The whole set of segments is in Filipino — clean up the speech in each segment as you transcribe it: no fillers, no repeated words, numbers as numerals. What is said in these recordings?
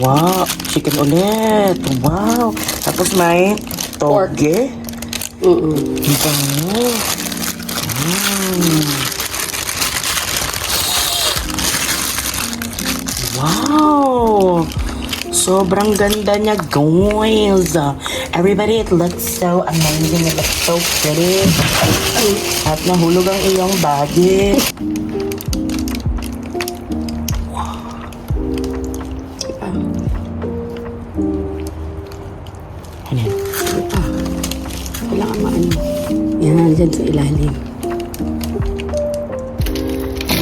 Wow, chicken ulit. Wow. Tapos may toge. Ang bango. Wow. Sobrang ganda niya, guys. Everybody, it looks so amazing. It looks so pretty. At nahulog ang iyong body. Ano yan? Kailangan maano. Yan, dyan sa ilalim.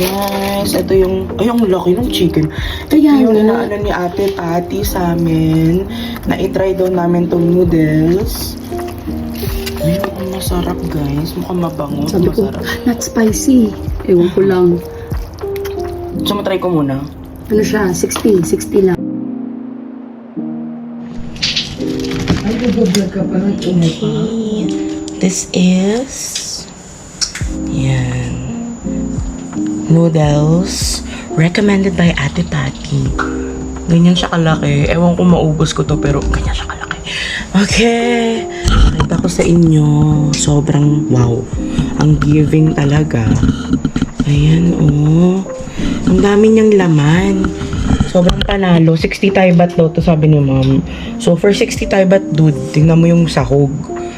Guys, ito yung, ay, ang laki ng chicken. Kaya Yung nga. inaano ni Ate Patty sa amin, na itry daw namin tong noodles. Ay, mukhang masarap, guys. Mukhang mabango. Sabi ko, Masarap. not spicy. Ewan ko lang. So, matry ko muna. Ano siya? 60 lang. Ay, nag-vlog ka pa ng ingay pa. This is yan noodles recommended by Ate Patty. Ganyan siya kalaki. Ewan ko maubos ko to pero ganyan siya kalaki. Okay. Nakita ko sa inyo. Sobrang wow. Ang giving talaga. Ayan oh. Ang dami niyang laman. Sobrang panalo. 60 taybat daw to sabi ni ma'am. So for 60 taybat dude, tingnan mo yung sahog.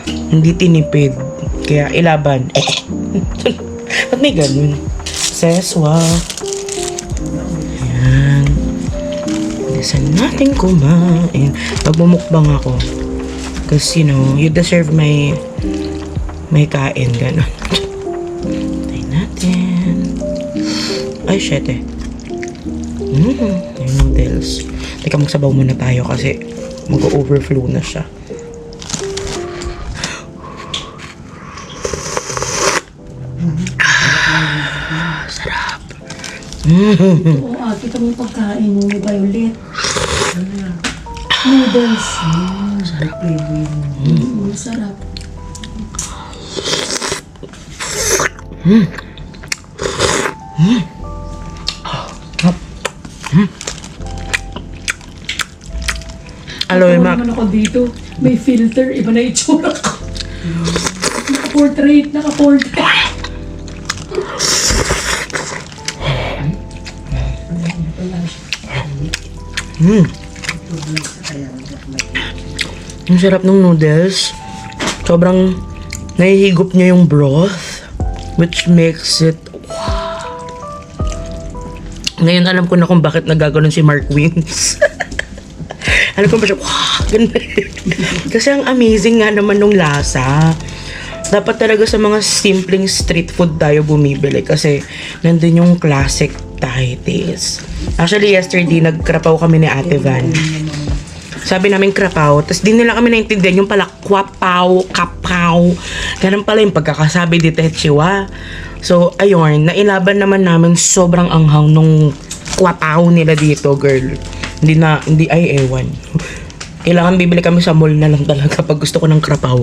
Hindi tinipid. Kaya ilaban. Ba't may ganun? Seswa. Ayan. Saan natin kumain? Magbumukbang ako. Kasi you know, you deserve may kain. Ganon. Tayo natin. Ay, shit eh. Yung noodles. Teka, magsabaw muna tayo kasi mag-overflow na siya. Sarap. Oo, kita mo yung pagkain mo, may violet. Noodles. Sarap. Sarap. Aloy, Ako ma. naman ako dito. May filter. Iba na itsura ko. Naka-portrait. Ang sarap ng noodles. Sobrang nahihigop niya yung broth. Which makes it... Wow. Ngayon alam ko na kung bakit nagaganon si Mark Wins. Alam ko ba siya, wow, ganun. Kasi ang amazing nga naman nung lasa. Dapat talaga sa mga simpleng street food tayo bumibili kasi nandun yung classic Thai taste. Actually, yesterday, nagkrapaw kami ni Ate Van. Sabi namin krapaw, tapos di nila kami naintindihan yung pala kwapaw, kapaw. Ganun pala yung pagkakasabi di Techiwa. So, ayun, nailaban naman namin sobrang anghang nung kwapaw nila dito, girl. Hindi, ay ewan. Kailangan bibili kami sa mall na lang talaga pag gusto ko ng krapaw.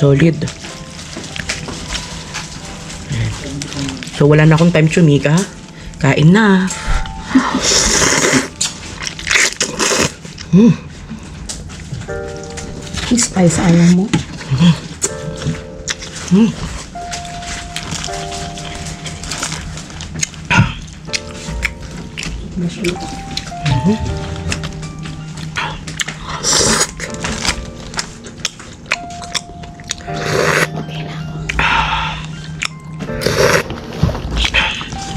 Solid. So, wala na akong time chumika. Kain na. Yung spice ayaw mo.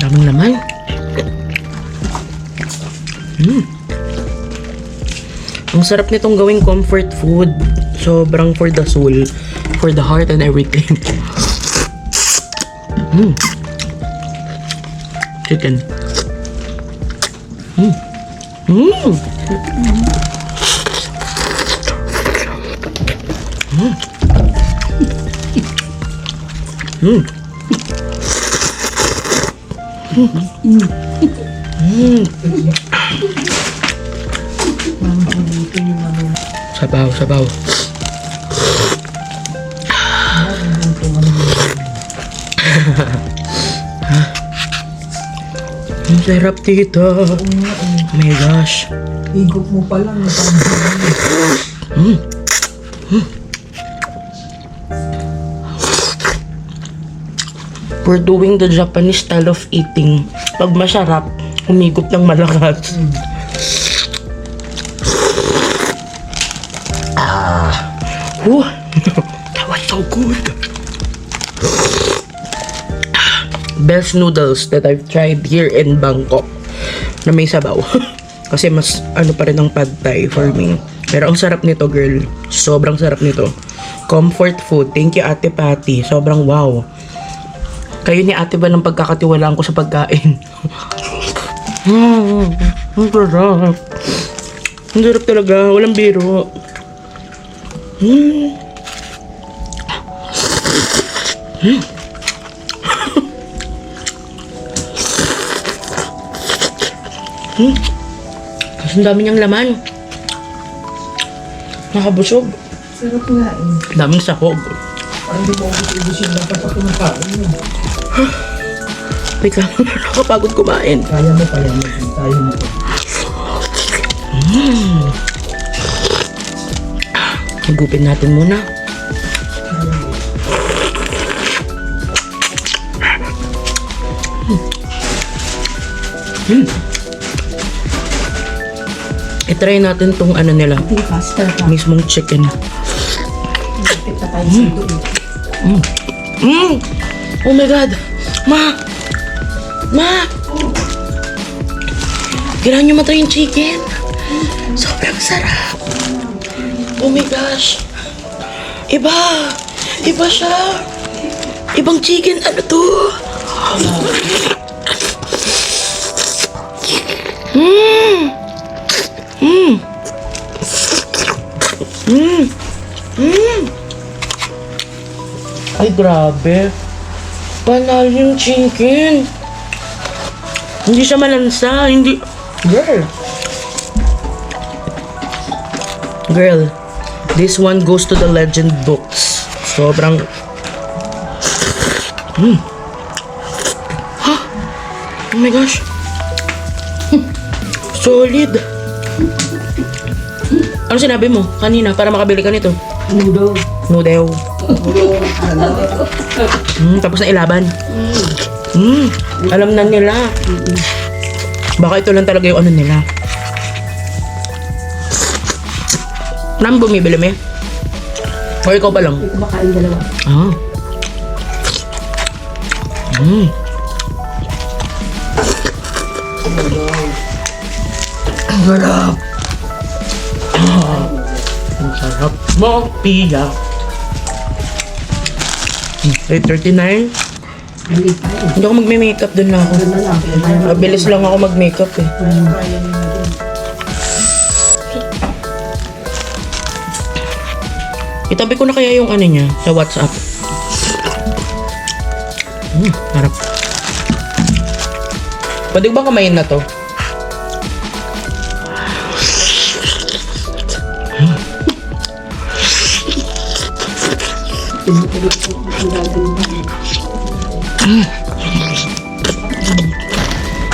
Daming laman. Ang sarap nitong gawing comfort food. Sobrang for the soul, for the heart and everything. Chicken. Sabaw, sabaw. Ang sarap dito. Oh my gosh. Higop mo pa lang. We're doing the Japanese style of eating. Pag masarap, humigop ng malakas. Whew. That was so good. Best noodles that I've tried here in Bangkok na may sabaw. Kasi mas ano pa rin ang pad thai for me. Pero ang sarap nito, girl. Sobrang sarap nito. Comfort food. Thank you, Ate Patty. Sobrang wow. Kayo ni Ate ba ng pagkakatiwalaan ko sa pagkain? Ang sarap. Ang sarap talaga. Walang biro. Kasi ang dami niyang laman. Nakabusog. Sarap nga eh. Daming sahog. Parang di mo ubusin lang kapag kumakain mo. Wait lang, nakapagod kumain. Kaya mo, kaya mo. Kaya mo. Higupin natin muna. I-try natin tong ano nila, Hindi, faster pa. mismong chicken. Lapit na tayo sa doon. Oh my God! Ma! Ma! Kailangan nyo matry yung chicken. Sobrang sarap. Oh my gosh! Iba! Iba siya! Ibang chicken. Ano to? Ay, grabe. Banal yung chicken. Hindi siya malansa. Hindi... Girl, this one goes to the legend books. Sobrang... Ha? Oh my gosh. Solid. Ano sinabi mo kanina para makabili ka nito? Noodle. Noodle. Tapos na ilaban. Alam na nila. Baka ito lang talaga yung ano nila. Nang bumibili mo? O ikaw pa lang? Hindi ko makain dalawa. Ah. Ang sarap. Ang sarap mo, pia. 8:39. Hindi pa eh. Hindi ako magme-makeup dun na ako. Doon na lang. Mabilis lang ako mag-makeup eh. Itabi ko na kaya yung ano niya sa WhatsApp. Harap. Pwede ba kamayin na to?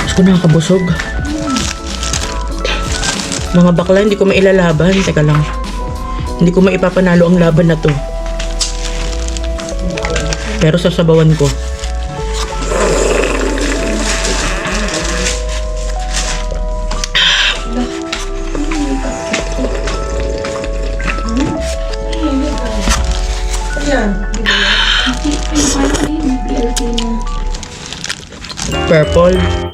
Gusto ko nakakabusog. Mga bakla, hindi ko mailalaban. Teka lang. Hindi ko maipapanalo ang laban na to. Pero sasabawan ko. Purple.